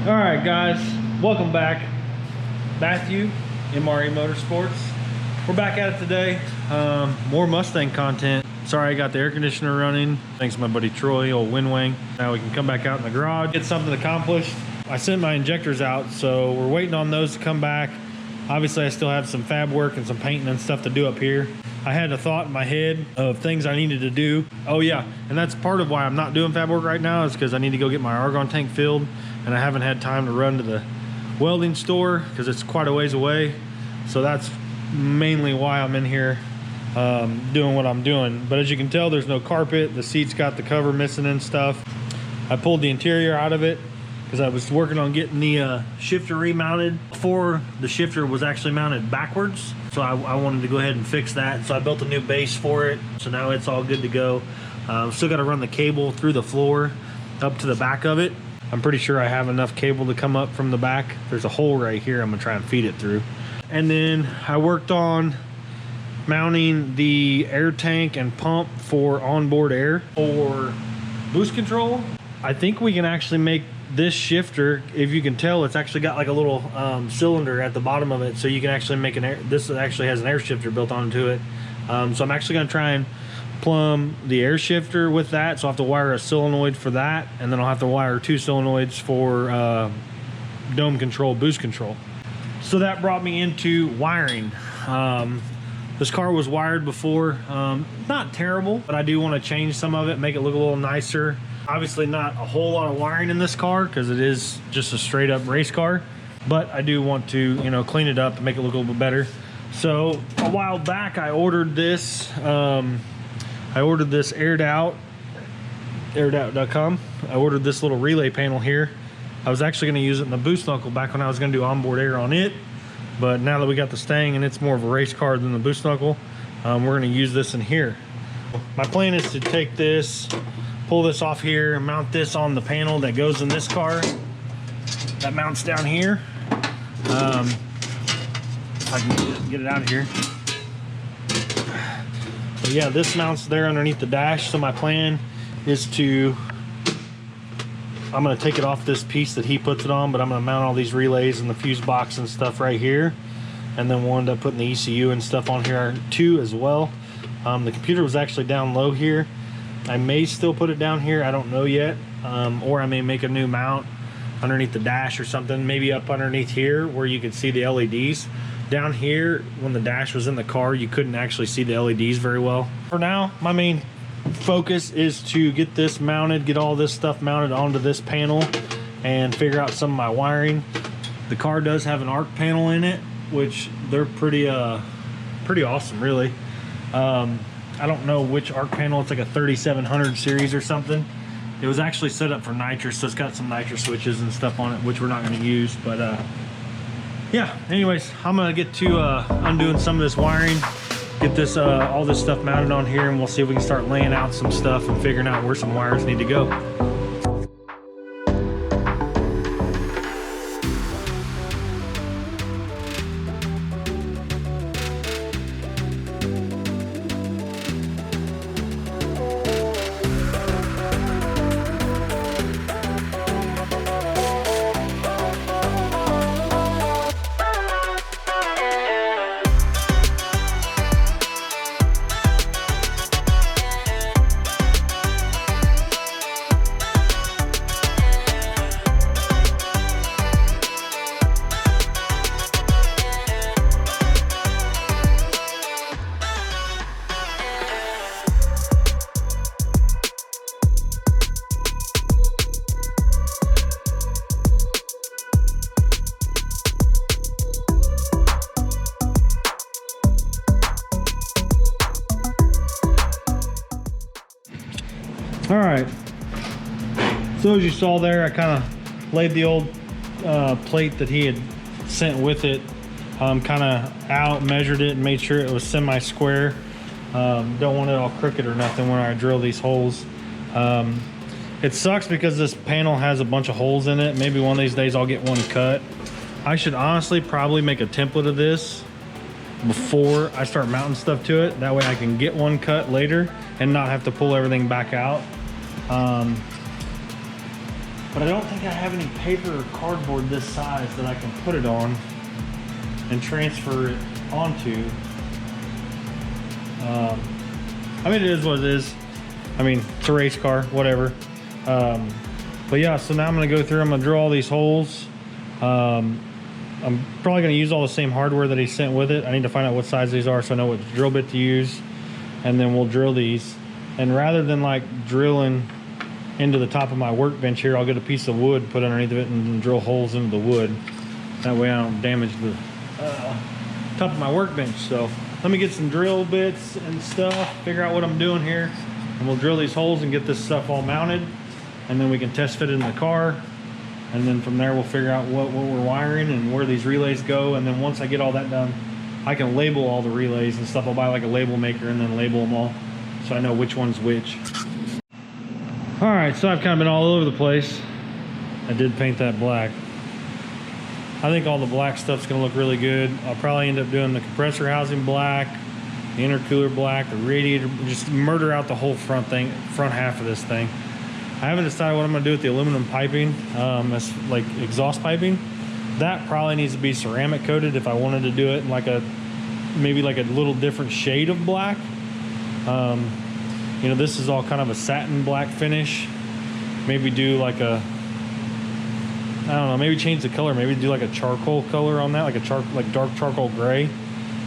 All right, guys, welcome back. Matthew, MRE Motorsports. We're back at it today. More Mustang content. Sorry, I got the air conditioner running. Thanks to my buddy Troy, old Wind Wang. Now we can come back out in the garage, get something accomplished. I sent my injectors out, so we're waiting on those to come back. Obviously, I still have some fab work and some painting and stuff to do up here. I had a thought in my head of things I needed to do. Oh yeah, and that's part of why I'm not doing fab work right now, is because I need to go get my argon tank filled, and I haven't had time to run to the welding store because it's quite a ways away. So that's mainly why I'm in here doing what I'm doing. But as you can tell, there's no carpet. The seat's got the cover missing and stuff. I pulled the interior out of it because I was working on getting the shifter remounted before the shifter was actually mounted backwards. So I wanted to go ahead and fix that. So I built a new base for it. So now it's all good to go. Still got to run the cable through the floor up to the back of it. I'm pretty sure I have enough cable to come up from the back. There's a hole right here I'm gonna try and feed it through. And then I worked on mounting the air tank and pump for onboard air for boost control. I think we can actually make this shifter, if you can tell, it's actually got like a little cylinder at the bottom of it, so you can actually make an air, this actually has an air shifter built onto it. So I'm actually gonna try and plumb the air shifter with that, so I'll have to wire a solenoid for that, and then I'll have to wire 2 solenoids for dome control, boost control. So that brought me into wiring. This car was wired before, not terrible, but I do want to change some of it, make it look a little nicer. Obviously not a whole lot of wiring in this car because it is just a straight up race car, but I do want to, you know, clean it up and make it look a little bit better. So a while back I ordered this airedout.com. I ordered this little relay panel here. I was actually going to use it in the boost knuckle back when I was going to do onboard air on it, but now that we got the Stang and it's more of a race car than the boost knuckle, we're going to use this in here. My plan is to take this, pull this off here, and mount this on the panel that goes in this car. That mounts down here. If I can get it out of here. But yeah, this mounts there underneath the dash. So my plan is to, I'm gonna take it off this piece that he puts it on, but I'm gonna mount all these relays and the fuse box and stuff right here. And then we'll end up putting the ECU and stuff on here too as well. The computer was actually down low here. I may still put it down here, I don't know yet. Or I may make a new mount underneath the dash or something, maybe up underneath here where you could see the LEDs. Down here, when the dash was in the car, you couldn't actually see the LEDs very well. For now, my main focus is to get this mounted, get all this stuff mounted onto this panel and figure out some of my wiring. The car does have an arc panel in it, which they're pretty awesome, really. I don't know which arc panel. It's like a 3700 series or something. It was actually set up for nitrous, so it's got some nitrous switches and stuff on it, which we're not going to use. But yeah, anyways, I'm going to get to undoing some of this wiring, get this all this stuff mounted on here, and we'll see if we can start laying out some stuff and figuring out where some wires need to go. All right, so as you saw there, I kind of laid the old plate that he had sent with it kind of out, measured it, and made sure it was semi-square. Don't want it all crooked or nothing when I drill these holes. It sucks because this panel has a bunch of holes in it. Maybe one of these days I'll get one cut. I should honestly probably make a template of this before I start mounting stuff to it. That way I can get one cut later and not have to pull everything back out. but I don't think I have any paper or cardboard this size that I can put it on and transfer it onto. I mean, it is what it is. I mean, it's a race car, whatever. But yeah, so now I'm gonna go through, I'm gonna drill all these holes. I'm probably gonna use all the same hardware that he sent with it. I need to find out what size these are so I know what drill bit to use. And then we'll drill these. And rather than like drilling into the top of my workbench here, I'll get a piece of wood, put underneath of it, and drill holes into the wood. That way I don't damage the top of my workbench. So let me get some drill bits and stuff, figure out what I'm doing here, and we'll drill these holes and get this stuff all mounted, and then we can test fit it in the car. And then from there we'll figure out what we're wiring and where these relays go. And then once I get all that done, I can label all the relays and stuff. I'll buy like a label maker and then label them all so I know which one's which. All right, so I've kind of been all over the place. I did paint that black. I think all the black stuff's gonna look really good. I'll probably end up doing the compressor housing black, the intercooler black, the radiator, just murder out the whole front half of this thing. I haven't decided what I'm gonna do with the aluminum piping, that's like exhaust piping. That probably needs to be ceramic coated if I wanted to do it in like maybe like a little different shade of black. You know, this is all kind of a satin black finish. Maybe do like a, I don't know, maybe change the color, maybe do like a charcoal color on that, like dark charcoal gray,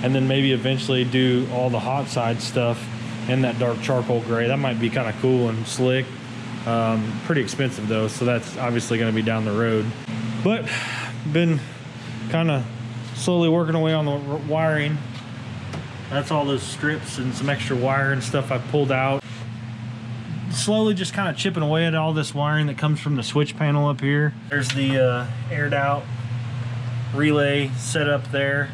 and then maybe eventually do all the hot side stuff in that dark charcoal gray. That might be kind of cool and slick. Pretty expensive though, so that's obviously going to be down the road. But been kind of slowly working away on the wiring. That's all those strips and some extra wire and stuff I pulled out. Slowly just kind of chipping away at all this wiring that comes from the switch panel up here. There's the aired out relay set up there.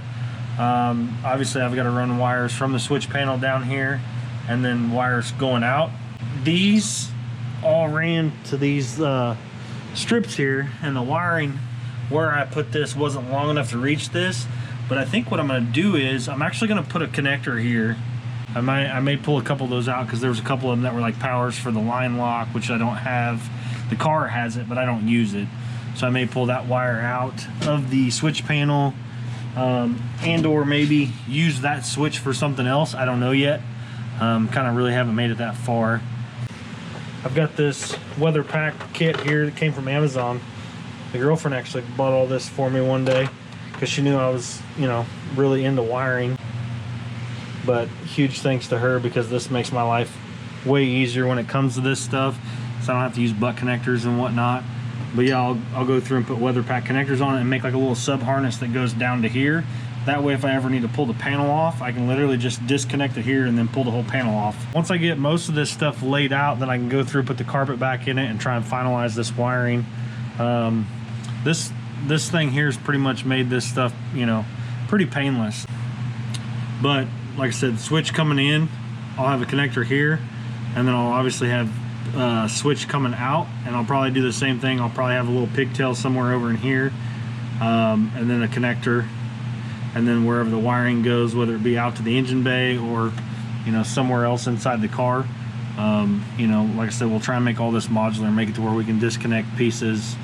Obviously I've got to run wires from the switch panel down here and then wires going out. These all ran to these strips here, and the wiring where I put this wasn't long enough to reach this. But I think what I'm going to do is I'm actually going to put a connector here. I may pull a couple of those out because there was a couple of them that were like powers for the line lock, which I don't have. The car has it, but I don't use it. So I may pull that wire out of the switch panel, and or maybe use that switch for something else. I don't know yet. Kind of really haven't made it that far. I've got this weather pack kit here that came from Amazon. My girlfriend actually bought all this for me one day because she knew I was, you know, really into wiring. But huge thanks to her, because this makes my life way easier when it comes to this stuff, so I don't have to use butt connectors and whatnot. But yeah, I'll go through and put weather pack connectors on it and make like a little sub harness that goes down to here. That way if I ever need to pull the panel off, I can literally just disconnect it here and then pull the whole panel off. Once I get most of this stuff laid out, then I can go through, put the carpet back in it, and try and finalize this wiring. This thing here has pretty much made this stuff, you know, pretty painless. But like I said, switch coming in, I'll have a connector here, and then I'll obviously have a switch coming out, and I'll probably do the same thing. I'll probably have a little pigtail somewhere over in here, and then a connector, and then wherever the wiring goes, whether it be out to the engine bay or, you know, somewhere else inside the car. You know, like I said, we'll try and make all this modular and make it to where we can disconnect pieces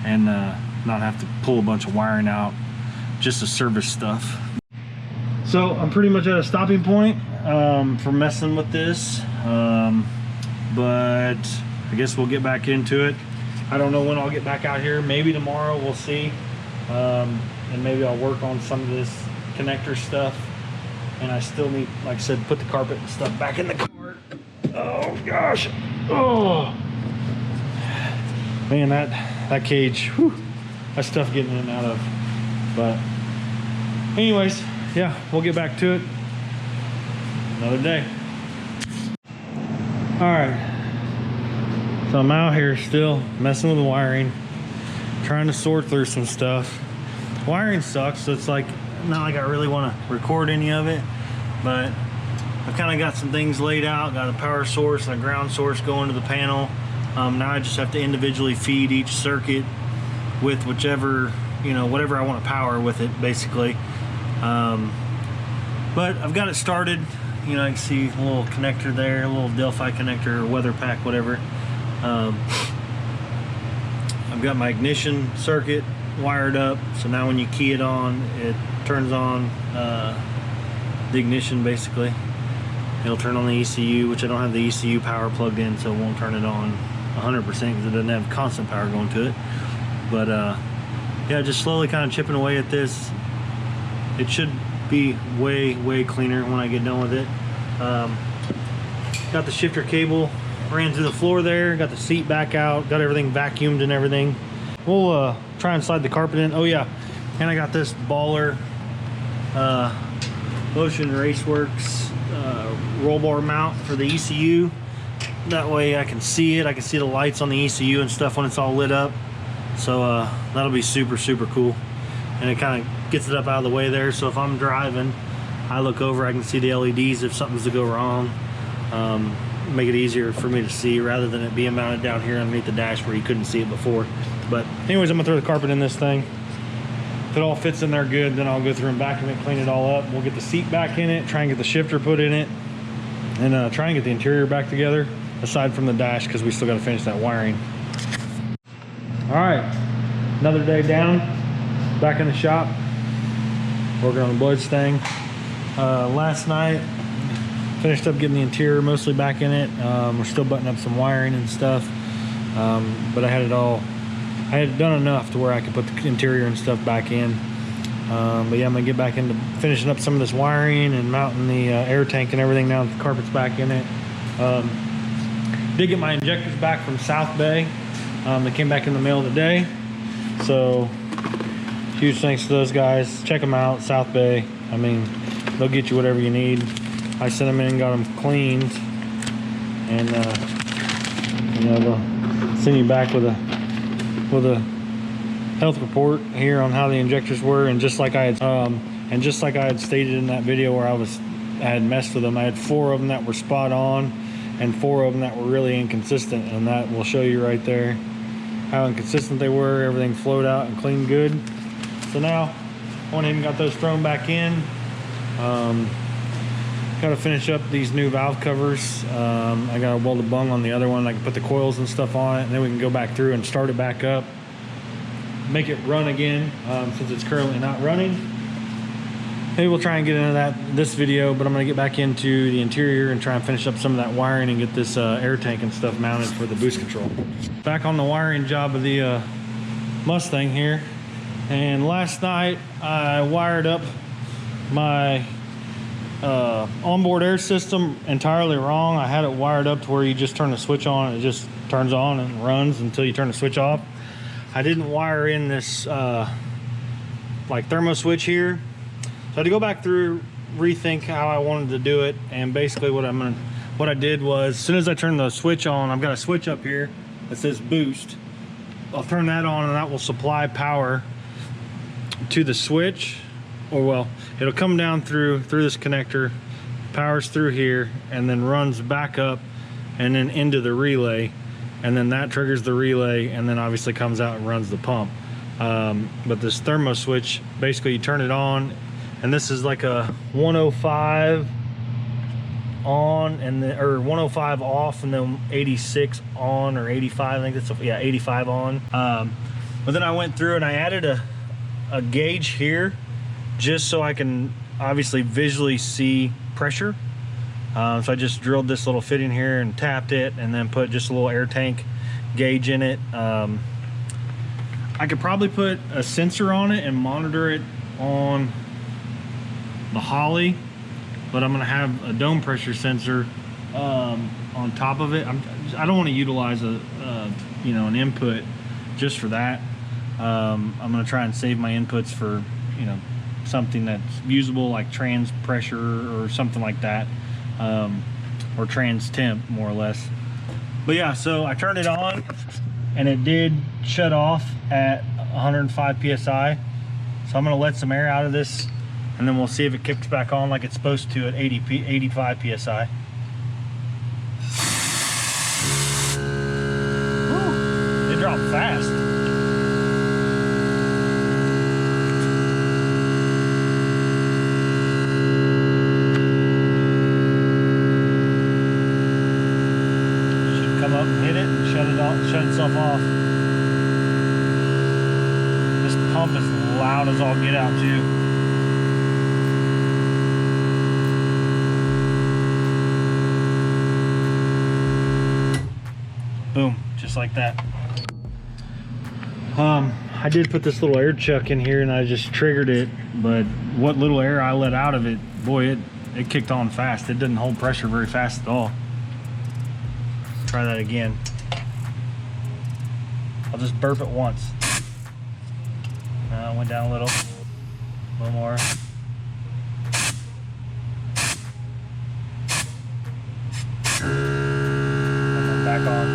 and not have to pull a bunch of wiring out just to service stuff. So I'm pretty much at a stopping point for messing with this, but I guess we'll get back into it. I don't know when I'll get back out here, maybe tomorrow, we'll see. And maybe I'll work on some of this connector stuff. And I still need, like I said, put the carpet and stuff back in the car. Oh gosh, oh man, that cage, whew, that's tough getting in and out of. But anyways, yeah, we'll get back to it another day. All right, so I'm out here still messing with the wiring, trying to sort through some stuff. Wiring sucks, so it's like not like I really want to record any of it, but I've kind of got some things laid out, got a power source and a ground source going to the panel. Now I just have to individually feed each circuit with whichever, you know, whatever I want to power with it, basically. But I've got it started. You know, I can see a little connector there, a little Delphi connector or weather pack, whatever. I've got my ignition circuit wired up, so now when you key it on, it turns on the ignition basically. It'll turn on the ECU, which I don't have the ECU power plugged in, so it won't turn it on 100% because it doesn't have constant power going to it. But yeah, just slowly kind of chipping away at this. It should be way cleaner when I get done with it. Got the shifter cable ran through the floor there, got the seat back out, got everything vacuumed and everything. We'll try and slide the carpet in. Oh yeah, and I got this baller Motion Raceworks roll bar mount for the ECU. That way I can see it. I can see the lights on the ECU and stuff when it's all lit up. So that'll be super cool. And it kind of gets it up out of the way there. So if I'm driving, I look over, I can see the LEDs if something's to go wrong. Make it easier for me to see rather than it being mounted down here underneath the dash where you couldn't see it before. But anyways, I'm gonna throw the carpet in this thing. If it all fits in there good, then I'll go through and vacuum it, clean it all up. We'll get the seat back in it, try and get the shifter put in it, and try and get the interior back together, aside from the dash, because we still got to finish that wiring. All right, another day down, back in the shop, working on the Mustang. Last night, finished up getting the interior mostly back in it. We're still buttoning up some wiring and stuff, but I had done enough to where I could put the interior and stuff back in. But yeah, I'm gonna get back into finishing up some of this wiring and mounting the air tank and everything now that the carpet's back in it. Did get my injectors back from South Bay. They came back in the mail today. So huge thanks to those guys. Check them out, South Bay. I mean, they'll get you whatever you need. I sent them in and got them cleaned, and you know, they'll send you back with a health report here on how the injectors were. And just like I had stated in that video where I had messed with them, I had 4 of them that were spot on and 4 of them that were really inconsistent, and that will show you right there how inconsistent they were. Everything flowed out and cleaned good. So now I went ahead and got those thrown back in. Got to finish up these new valve covers. I got to weld a bung on the other one. I can put the coils and stuff on it, and then we can go back through and start it back up, make it run again, since it's currently not running. Maybe we'll try and get into that this video, but I'm going to get back into the interior and try and finish up some of that wiring and get this air tank and stuff mounted for the boost control. Back on the wiring job of the Mustang here, and last night I wired up my onboard air system entirely wrong. I had it wired up to where you just turn the switch on and it just turns on and runs until you turn the switch off. I didn't wire in this like thermo switch here, so I had to go back through, rethink how I wanted to do it. And basically what I did was, as soon as I turn the switch on, I've got a switch up here that says boost. I'll turn that on and that will supply power to the switch. Or well, it'll come down through this connector, powers through here, and then runs back up and then into the relay, and then that triggers the relay, and then obviously comes out and runs the pump. But this thermo switch, basically you turn it on, and this is like a 105 on and then, or 105 off, and then 86 on, or 85, I think that's, yeah, 85 on. But then I went through and I added a gauge here, just so I can obviously visually see pressure. So I just drilled this little fit in here and tapped it, and then put just a little air tank gauge in it. I could probably put a sensor on it and monitor it on the Holly, but I'm gonna have a dome pressure sensor on top of it. I don't want to utilize you know, an input just for that. I'm gonna try and save my inputs for, you know, something that's usable, like trans pressure or something like that, or trans temp, more or less. But yeah, so I turned it on and it did shut off at 105 psi. So I'm gonna let some air out of this, and then we'll see if it kicks back on like it's supposed to at 85 psi. Woo, it dropped fast. Shut itself off. pump is loud as all get out too. Boom, just like that. I did put this little air chuck in here and I just triggered it, but what little air I let out of it, boy, it kicked on fast. It didn't hold pressure very fast at all. Try that again. I'll just burp it once. Went down a little more. And then back on.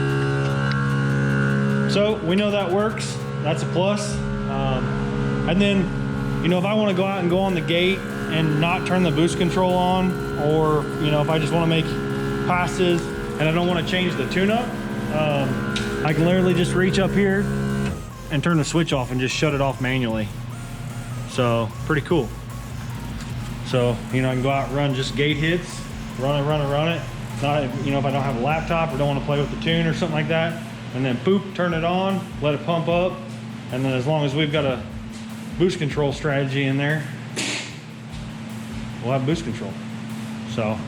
So we know that works. That's a plus. And then, you know, if I want to go out and go on the gate and not turn the boost control on, or, you know, if I just want to make passes and I don't want to change the tune-up, I can literally just reach up here and turn the switch off and just shut it off manually. So pretty cool. So, you know, I can go out and run just gate hits, run it. Not, you know, if I don't have a laptop or don't want to play with the tune or something like that, and then boop, turn it on, let it pump up, and then as long as we've got a boost control strategy in there, we'll have boost control. So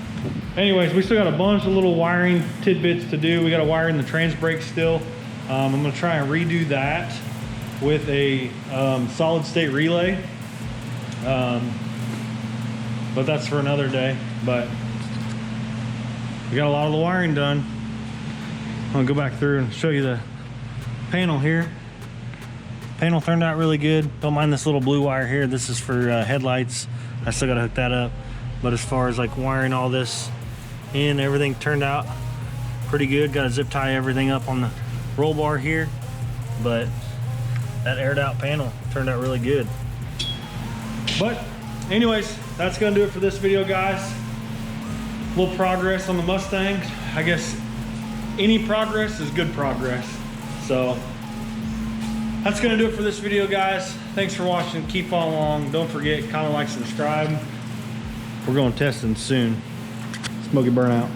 anyways, we still got a bunch of little wiring tidbits to do. We got to wire in the trans brake still. I'm going to try and redo that with a solid state relay, but that's for another day. But we got a lot of the wiring done. I'm gonna go back through and show you the panel here. Panel turned out really good. Don't mind this little blue wire here. This is for headlights. I still gotta hook that up. But as far as like wiring all this in, everything turned out pretty good. Got to zip tie everything up on the roll bar here. But that aired out panel turned out really good. But anyways, that's gonna do it for this video, guys. A little progress on the Mustang. I guess any progress is good progress. So that's gonna do it for this video, guys. Thanks for watching. Keep following along. Don't forget, comment, like, subscribe. We're going testing soon. Smoky Burnout.